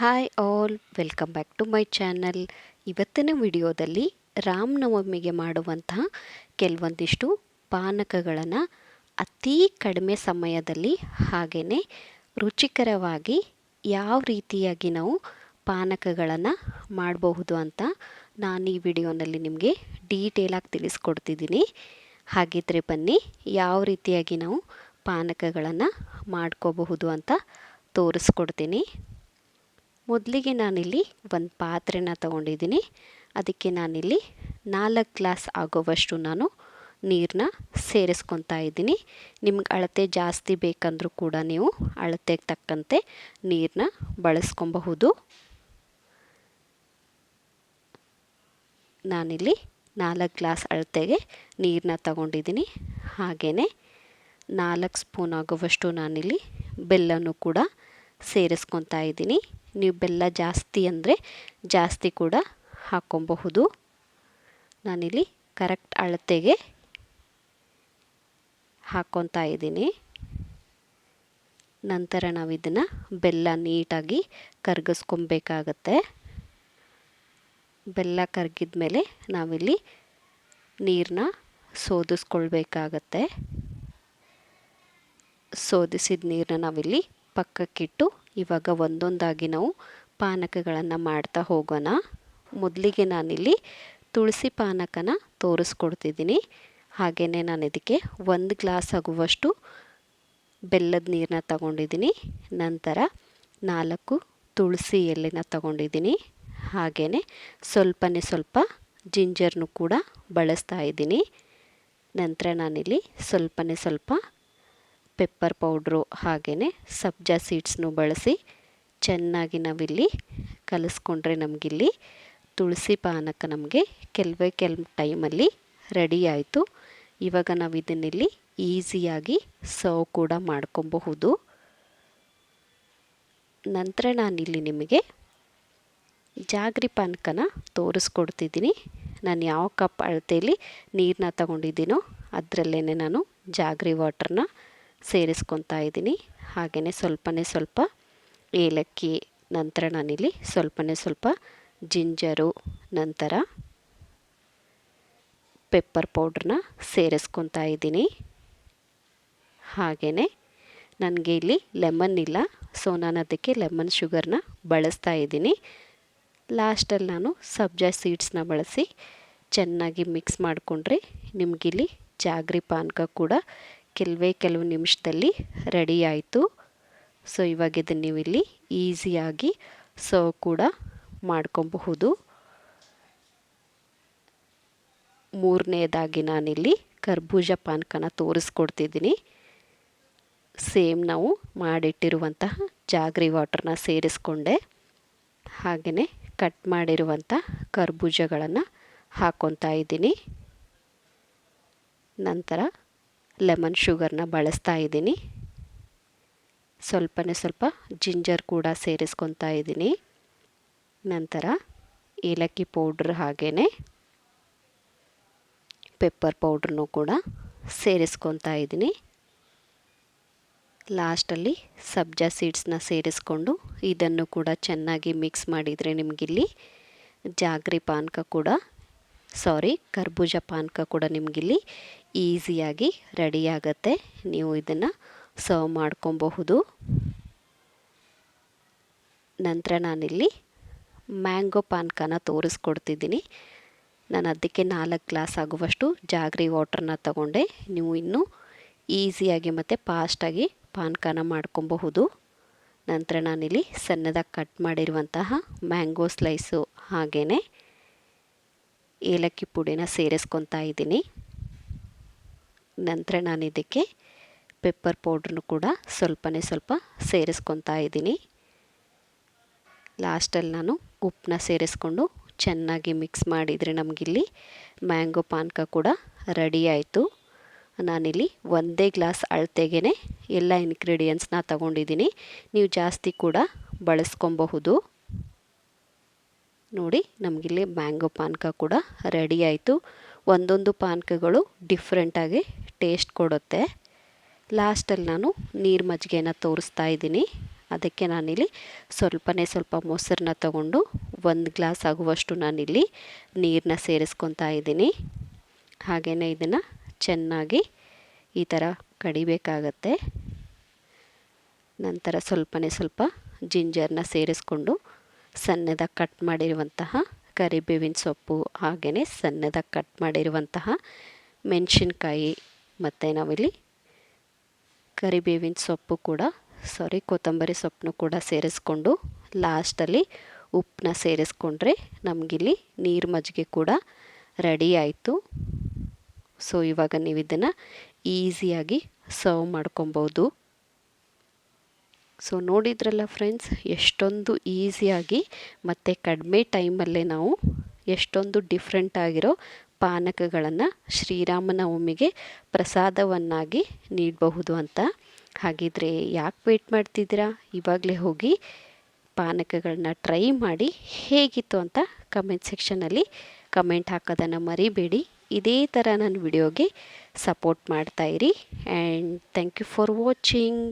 Hi all, welcome back to my channel. ಇವತ್ತಿನ ವಿಡಿಯೋದಲ್ಲಿ ರಾಮನವಮಿಗೆ ಮಾಡುವಂತಹ ಕೆಲವೊಂದಿಷ್ಟು ಪಾನಕಗಳನ್ನು ಅತೀ ಕಡಿಮೆ ಸಮಯದಲ್ಲಿ ಹಾಗೆಯೇ ರುಚಿಕರವಾಗಿ ಯಾವ ರೀತಿಯಾಗಿ ನಾವು ಪಾನಕಗಳನ್ನು ಮಾಡಬಹುದು ಅಂತ ನಾನು ಈ ವಿಡಿಯೋನಲ್ಲಿ ನಿಮಗೆ ಡೀಟೇಲಾಗಿ ತಿಳಿಸ್ಕೊಡ್ತಿದ್ದೀನಿ. ಹಾಗಿದ್ರೆ ಬನ್ನಿ, ಯಾವ ರೀತಿಯಾಗಿ ನಾವು ಪಾನಕಗಳನ್ನು ಮಾಡ್ಕೋಬಹುದು ಅಂತ ತೋರಿಸ್ಕೊಡ್ತೀನಿ. ಮೊದಲಿಗೆ ನಾನಿಲ್ಲಿ ಒಂದು ಪಾತ್ರೆನ ತಗೊಂಡಿದ್ದೀನಿ. ಅದಕ್ಕೆ ನಾನಿಲ್ಲಿ 4 ಗ್ಲಾಸ್ ಆಗೋವಷ್ಟು ನಾನು ನೀರನ್ನ ಸೇರಿಸ್ಕೊತಾ ಇದ್ದೀನಿ. ನಿಮ್ಗೆ ಅಳತೆ ಜಾಸ್ತಿ ಬೇಕಂದ್ರೂ ಕೂಡ ನೀವು ಅಳತೆಗೆ ತಕ್ಕಂತೆ ನೀರನ್ನ ಬಳಸ್ಕೊಬಹುದು. ನಾನಿಲ್ಲಿ 4 ಗ್ಲಾಸ್ ಅಳತೆಗೆ ನೀರನ್ನ ತಗೊಂಡಿದ್ದೀನಿ. ಹಾಗೆಯೇ 4 ಸ್ಪೂನ್ ಆಗುವಷ್ಟು ನಾನಿಲ್ಲಿ ಬೆಲ್ಲನೂ ಕೂಡ ಸೇರಿಸ್ಕೊತಾ ಇದ್ದೀನಿ. ನೀವು ಬೆಲ್ಲ ಜಾಸ್ತಿ ಅಂದರೆ ಜಾಸ್ತಿ ಕೂಡ ಹಾಕ್ಕೊಬಹುದು. ನಾನಿಲ್ಲಿ ಕರೆಕ್ಟ್ ಅಳತೆಗೆ ಹಾಕ್ಕೊತಾ ಇದ್ದೀನಿ. ನಂತರ ನಾವು ಇದನ್ನು ಬೆಲ್ಲ ನೀಟಾಗಿ ಕರಗಿಸ್ಕೊಬೇಕಾಗತ್ತೆ. ಬೆಲ್ಲ ಕರಗಿದ ಮೇಲೆ ನಾವಿಲ್ಲಿ ನೀರನ್ನ ಸೋದಿಸ್ಕೊಳ್ಬೇಕಾಗತ್ತೆ. ಸೋದಿಸಿದ ನೀರನ್ನ ನಾವಿಲ್ಲಿ ಪಕ್ಕಕ್ಕಿಟ್ಟು ಇವಾಗ ಒಂದೊಂದಾಗಿ ನಾವು ಪಾನಕಗಳನ್ನು ಮಾಡ್ತಾ ಹೋಗೋಣ. ಮೊದಲಿಗೆ ನಾನಿಲ್ಲಿ ತುಳಸಿ ಪಾನಕನ ತೋರಿಸ್ಕೊಡ್ತಿದ್ದೀನಿ. ಹಾಗೆಯೇ ನಾನು ಇದಕ್ಕೆ 1 ಗ್ಲಾಸ್ ಆಗುವಷ್ಟು ಬೆಲ್ಲದ ನೀರನ್ನ ತಗೊಂಡಿದ್ದೀನಿ. ನಂತರ 4 ತುಳಸಿ ಎಲೆನ ತಗೊಂಡಿದ್ದೀನಿ. ಹಾಗೆಯೇ ಸ್ವಲ್ಪ ಜಿಂಜರ್ನು ಕೂಡ ಬಳಸ್ತಾ ಇದ್ದೀನಿ. ನಂತರ ನಾನಿಲ್ಲಿ ಸ್ವಲ್ಪ ಪೆಪ್ಪರ್ ಪೌಡ್ರು ಹಾಗೆಯೇ ಸಬ್ಜಾ ಸೀಡ್ಸ್ನು ಬಳಸಿ ಚೆನ್ನಾಗಿ ನಾವಿಲ್ಲಿ ಕಲಿಸ್ಕೊಂಡ್ರೆ ನಮಗಿಲ್ಲಿ ತುಳಸಿ ಪಾನಕ ನಮಗೆ ಕೆಲವೇ ಟೈಮಲ್ಲಿ ರೆಡಿ ಆಯಿತು. ಇವಾಗ ನಾವು ಇದನ್ನಿಲ್ಲಿ ಈಸಿಯಾಗಿ ಸರ್ವ್ ಕೂಡ ಮಾಡ್ಕೊಬಹುದು. ನಂತರ ನಾನಿಲ್ಲಿ ನಿಮಗೆ ಜಾಗ್ರಿ ಪಾನಕನ ತೋರಿಸ್ಕೊಡ್ತಿದ್ದೀನಿ. ನಾನು ಯಾವ ಕಪ್ ಅಳತೆಯಲ್ಲಿ ನೀರನ್ನ ತಗೊಂಡಿದ್ದೀನೋ ಅದರಲ್ಲೇ ನಾನು ಜಾಗ್ರಿ ವಾಟರ್ನ ಸೇರಿಸ್ಕೊತಾ ಇದ್ದೀನಿ. ಹಾಗೆಯೇ ಸ್ವಲ್ಪ ಏಲಕ್ಕಿ, ನಂತರ ನಾನಿಲ್ಲಿ ಸ್ವಲ್ಪ ಜಿಂಜರು, ನಂತರ ಪೆಪ್ಪರ್ ಪೌಡ್ರನ್ನ ಸೇರಿಸ್ಕೊತಾ ಇದ್ದೀನಿ. ಹಾಗೆಯೇ ನನಗೆ ಇಲ್ಲಿ ಲೆಮನ್ ಇಲ್ಲ, ಸೊ ನಾನು ಅದಕ್ಕೆ ಲೆಮನ್ ಶುಗರ್ನ ಬಳಸ್ತಾ ಇದ್ದೀನಿ. ಲಾಸ್ಟಲ್ಲಿ ನಾನು ಸಬ್ಜಾ ಸೀಡ್ಸ್ನ ಬಳಸಿ ಚೆನ್ನಾಗಿ ಮಿಕ್ಸ್ ಮಾಡಿಕೊಂಡ್ರೆ ನಿಮಗಿಲ್ಲಿ ಜಾಗ್ರಿ ಪಾನಕ ಕೂಡ ಕೆಲವು ನಿಮಿಷದಲ್ಲಿ ರೆಡಿ ಆಯಿತು. ಸೊ ಇವಾಗ ಇದನ್ನು ನೀವು ಇಲ್ಲಿ ಈಸಿಯಾಗಿ ಸರ್ವ್ ಕೂಡ ಮಾಡ್ಕೊಬಹುದು. ಮೂರನೇದಾಗಿ ನಾನಿಲ್ಲಿ ಕರ್ಬೂಜ ಪಾನಕನ ತೋರಿಸ್ಕೊಡ್ತಿದ್ದೀನಿ. ಸೇಮ್ ನಾವು ಮಾಡಿಟ್ಟಿರುವಂತಹ ಜಾಗ್ರಿ ವಾಟರ್ನ ಸೇರಿಸ್ಕೊಂಡೆ. ಹಾಗೆಯೇ ಕಟ್ ಮಾಡಿರುವಂಥ ಕರ್ಬೂಜಗಳನ್ನು ಹಾಕ್ಕೊತಾ ಇದ್ದೀನಿ. ನಂತರ ಲೆಮನ್ ಶುಗರ್ನ ಬಳಸ್ತಾ ಇದ್ದೀನಿ. ಸ್ವಲ್ಪ ಜಿಂಜರ್ ಕೂಡ ಸೇರಿಸ್ಕೊತಾ ಇದ್ದೀನಿ. ನಂತರ ಏಲಕ್ಕಿ ಪೌಡ್ರ್ ಹಾಗೆಯೇ ಪೆಪ್ಪರ್ ಪೌಡ್ರನ್ನು ಕೂಡ ಸೇರಿಸ್ಕೊತಾ ಇದ್ದೀನಿ. ಲಾಸ್ಟಲ್ಲಿ ಸಬ್ಜಾ ಸೀಡ್ಸ್ನ ಸೇರಿಸ್ಕೊಂಡು ಇದನ್ನು ಕೂಡ ಚೆನ್ನಾಗಿ ಮಿಕ್ಸ್ ಮಾಡಿದರೆ ನಿಮಗಿಲ್ಲಿ ಜಾಗ್ರಿ ಪಾನಕ ಕೂಡ ಕರ್ಬೂಜ ಪಾನಕ ಕೂಡ ನಿಮಗಿಲ್ಲಿ ಈಸಿಯಾಗಿ ರೆಡಿಯಾಗತ್ತೆ. ನೀವು ಇದನ್ನು ಸರ್ವ್ ಮಾಡ್ಕೊಬಹುದು. ನಂತರ ನಾನಿಲ್ಲಿ ಮ್ಯಾಂಗೋ ಪಾನಕನ ತೋರಿಸ್ಕೊಡ್ತಿದ್ದೀನಿ. ನಾನು ಅದಕ್ಕೆ 4 ಗ್ಲಾಸ್ ಆಗುವಷ್ಟು ಜಾಗ್ರಿ ವಾಟರ್ನ ತಗೊಂಡೆ. ನೀವು ಇನ್ನೂ ಈಸಿಯಾಗಿ ಮತ್ತು ಫಾಸ್ಟಾಗಿ ಪಾನಕನ ಮಾಡ್ಕೊಬಹುದು. ನಂತರ ನಾನಿಲ್ಲಿ ಸಣ್ಣದಾಗಿ ಕಟ್ ಮಾಡಿರುವಂತಹ ಮ್ಯಾಂಗೋ ಸ್ಲೈಸು ಹಾಗೆಯೇ ಏಲಕ್ಕಿ ಪುಡಿನ ಸೇರಿಸ್ಕೊತಾ ಇದ್ದೀನಿ. ನಂತರ ನಾನು ಇದಕ್ಕೆ ಪೆಪ್ಪರ್ ಪೌಡ್ರನ್ನು ಕೂಡ ಸ್ವಲ್ಪ ಸೇರಿಸ್ಕೊತಾ ಇದ್ದೀನಿ. ಲಾಸ್ಟಲ್ಲಿ ನಾನು ಉಪ್ಪನ್ನ ಸೇರಿಸ್ಕೊಂಡು ಚೆನ್ನಾಗಿ ಮಿಕ್ಸ್ ಮಾಡಿದರೆ ನಮಗಿಲ್ಲಿ ಮ್ಯಾಂಗೋ ಪಾನಕ ಕೂಡ ರೆಡಿ ಆಯಿತು. ನಾನಿಲ್ಲಿ 1 ಗ್ಲಾಸ್ ಅಳತೆಗೆ ಎಲ್ಲ ಇಂಗ್ರೀಡಿಯೆಂಟ್ಸ್ನ ತಗೊಂಡಿದ್ದೀನಿ. ನೀವು ಜಾಸ್ತಿ ಕೂಡ ಬಳಸ್ಕೊಬಹುದು. ನೋಡಿ, ನಮಗಿಲ್ಲಿ ಮ್ಯಾಂಗೋ ಪಾನಕ ಕೂಡ ರೆಡಿ ಆಯಿತು. ಒಂದೊಂದು ಪಾನಕಗಳು ಡಿಫ್ರೆಂಟಾಗಿ ಟೇಸ್ಟ್ ಕೊಡುತ್ತೆ. ಲಾಸ್ಟಲ್ಲಿ ನಾನು ನೀರು ಮಜ್ಜಿಗೆನ ತೋರಿಸ್ತಾ ಇದ್ದೀನಿ. ಅದಕ್ಕೆ ನಾನಿಲ್ಲಿ ಸ್ವಲ್ಪ ಮೊಸರನ್ನ ತಗೊಂಡು 1 ಗ್ಲಾಸ್ ಆಗುವಷ್ಟು ನಾನಿಲ್ಲಿ ನೀರನ್ನ ಸೇರಿಸ್ಕೊತಾ ಇದ್ದೀನಿ. ಹಾಗೆಯೇ ಇದನ್ನು ಚೆನ್ನಾಗಿ ಈ ಥರ ಕಡಿಬೇಕಾಗತ್ತೆ. ನಂತರ ಸ್ವಲ್ಪ ಜಿಂಜರ್ನ ಸೇರಿಸ್ಕೊಂಡು ಸಣ್ಣದಾಗಿ ಕಟ್ ಮಾಡಿರುವಂತಹ ಕರಿಬೇವಿನ ಸೊಪ್ಪು, ಹಾಗೆಯೇ ಸಣ್ಣದಾಗಿ ಕಟ್ ಮಾಡಿರುವಂತಹ ಮೆಣಸಿನ್ಕಾಯಿ, ಮತ್ತು ನಾವಿಲ್ಲಿ ಕೊತ್ತಂಬರಿ ಸೊಪ್ಪನ್ನು ಕೂಡ ಸೇರಿಸ್ಕೊಂಡು ಲಾಸ್ಟಲ್ಲಿ ಉಪ್ಪನ್ನ ಸೇರಿಸ್ಕೊಂಡ್ರೆ ನಮಗಿಲ್ಲಿ ನೀರು ಮಜ್ಜಿಗೆ ಕೂಡ ರೆಡಿ ಆಯಿತು. ಸೊ ಇವಾಗ ನೀವು ಇದನ್ನು ಈಸಿಯಾಗಿ ಸರ್ವ್ ಮಾಡ್ಕೊಬೋದು. ಸೊ ನೋಡಿದ್ರಲ್ಲ ಫ್ರೆಂಡ್ಸ್, ಎಷ್ಟೊಂದು ಈಸಿಯಾಗಿ ಮತ್ತು ಕಡಿಮೆ ಟೈಮಲ್ಲೇ ನಾವು ಎಷ್ಟೊಂದು ಡಿಫ್ರೆಂಟ್ ಆಗಿರೋ ಪಾನಕಗಳನ್ನು ಶ್ರೀರಾಮನವಮಿಗೆ ಪ್ರಸಾದವನ್ನಾಗಿ ನೀಡಬಹುದು ಅಂತ. ಹಾಗಿದ್ರೆ ಯಾಕೆ ವೇಟ್ ಮಾಡ್ತಿದ್ದೀರಾ? ಇವಾಗಲೇ ಹೋಗಿ ಪಾನಕಗಳನ್ನ ಟ್ರೈ ಮಾಡಿ ಹೇಗಿತ್ತು ಅಂತ ಕಮೆಂಟ್ ಸೆಕ್ಷನಲ್ಲಿ ಕಮೆಂಟ್ ಹಾಕೋದನ್ನು ಮರಿಬೇಡಿ. ಇದೇ ಥರ ನನ್ನ ವಿಡಿಯೋಗೆ ಸಪೋರ್ಟ್ ಮಾಡ್ತಾಯಿರಿ. And thank you for watching.